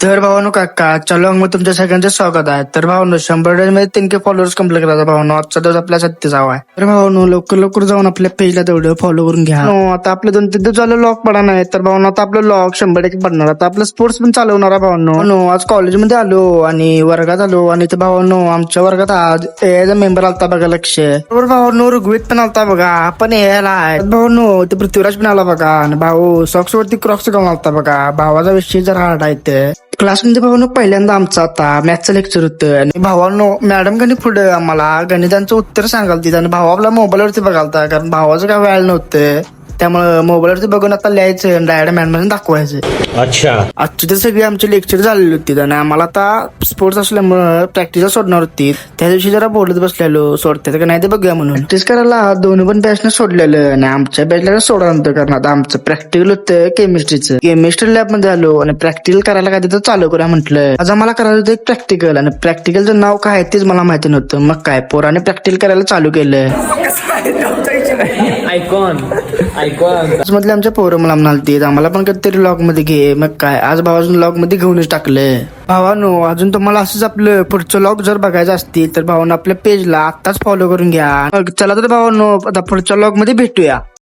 तर भावानो काका चलो मग तुमच्या सगळ्यांचं स्वागत आहे. तर भावानो 100 मध्ये 10K फॉलोअर्स कंप्लीट करायचा भावानो. आजचा दिवस आपल्या 37 आहे. तर भावानो लवकर लवकर जाऊन आपल्या पेजला तेवढं फॉलो करून घ्या. आता आपलं 2-3 झालं लॉक पडा नाही. तर भावानो आता आपलं लॉक 100% पडणार. आता आपलं स्पोर्ट्स पण चालवणार आहे भावानो. आज कॉलेजमध्ये आलो आणि वर्गात आलो आणि ते भावानो आमच्या वर्गात आज एआयचा मेंबर आलता बघा. लक्ष बरोबर भावानो. ऋग्वेद पण आलता बघा. आपण एआयला आहे भावानो. ते पृथ्वीराज पण आला बघा. आणि भाऊ सॉक्स वरती क्रॉक्स घेऊन आलता बघा. भावाचा विषय जरा हार्ड आहे ते. क्लासमध्ये भावानो पहिल्यांदा आमचा आता मॅथचं लेक्चर होतं आणि भावानो मॅडम गणित पुढे आम्हाला गणितांचं उत्तर सांगाल आणि भाऊ आपला मोबाईलवरती बघालता. कारण भावाचं काय व्हायला नव्हतं त्यामुळे मोबाईलवरती बघून आता लिहायचं आणि डायरेक्ट मॅडम दाखवायचं. अच्छा आजची तर सगळी आमची लेक्चर झालेली होती आणि आम्हाला आता स्पोर्ट्स असल्यामुळे प्रॅक्टिस सोडणार होती. त्या दिवशी जरा बोलत बसलेलो सोडते का नाही ते बघूया म्हणून. प्रॅक्टिस करायला दोन्ही पण बॅचने सोडलेलं आणि आमच्या बॅचला सोडा नव्हतं कारण आता आमचं प्रॅक्टिकल होतं केमिस्ट्रीचं. केमिस्ट्री लॅब मध्ये आलो आणि प्रॅक्टिकल करायला काय तिथं चालू करूया म्हटलं. आज आम्हाला करायचं होतं एक प्रॅक्टिकल आणि प्रॅक्टिकलचं नाव काय तेच मला माहिती नव्हतं. मग काय पोराने प्रॅक्टिकल करायला चालू केलं. मधले आमच्या पोरं मला म्हणालती आम्हाला पण कधीतरी लॉग मध्ये घे. मग काय आज भावाजून लॉग मध्ये घेऊनच टाकलं. भावानो अजून तुम्हाला असंच आपलं पुढचं लॉग जर बघायचं असतील तर भावानो आपल्या पेजला आत्ताच फॉलो करून घ्या. चला तर भावानो आता पुढच्या लॉग मध्ये भेटूया.